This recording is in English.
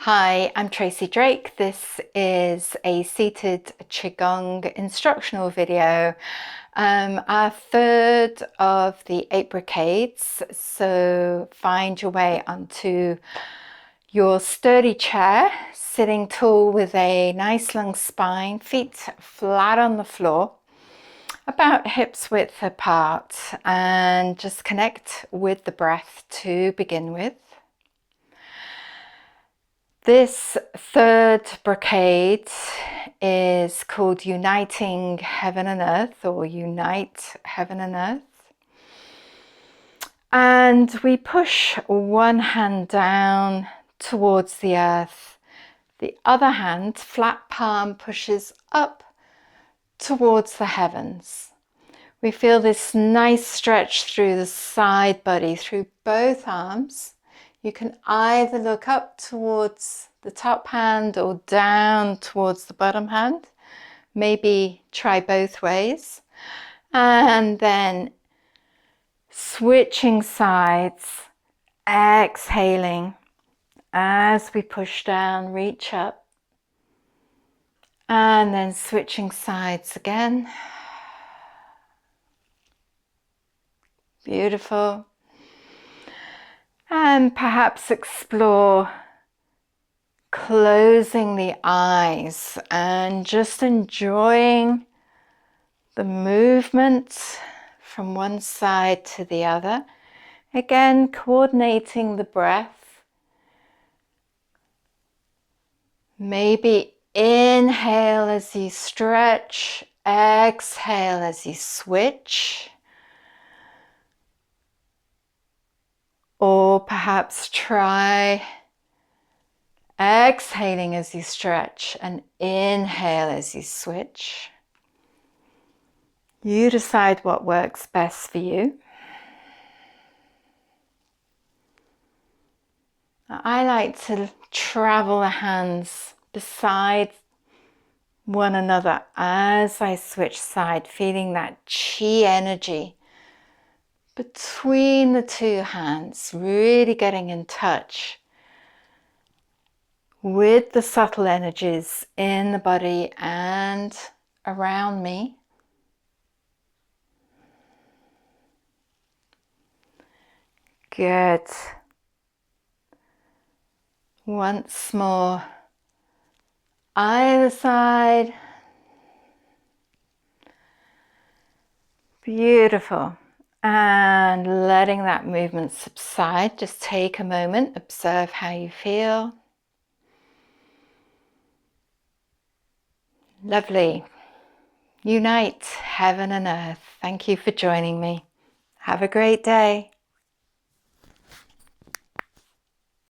Hi, I'm Tracy Drake. This is a seated Qigong instructional video, our third of the 8 brocades. So find your way onto your sturdy chair, sitting tall with a nice long spine, feet flat on the floor, about hips width apart, and just connect with the breath to begin with. This third brocade is called Uniting Heaven and Earth, or Unite Heaven and Earth. And we push one hand down towards the earth. The other hand, flat palm, pushes up towards the heavens. We feel this nice stretch through the side body, through both arms. You can either look up towards the top hand or down towards the bottom hand. Maybe try both ways. And then switching sides, exhaling as we push down, reach up. And then switching sides again. Beautiful. And perhaps explore closing the eyes and just enjoying the movement from one side to the other. Again, coordinating the breath. Maybe inhale as you stretch, exhale as you switch. Or perhaps try exhaling as you stretch and inhale as you switch. You decide what works best for you. I like to travel the hands beside one another as I switch side, feeling that chi energy between the two hands, really getting in touch with the subtle energies in the body and around me. Good. Once more, either side. Beautiful. And letting that movement subside, just take a moment, observe how you feel. Lovely. Unite heaven and earth. Thank you for joining me. Have a great day.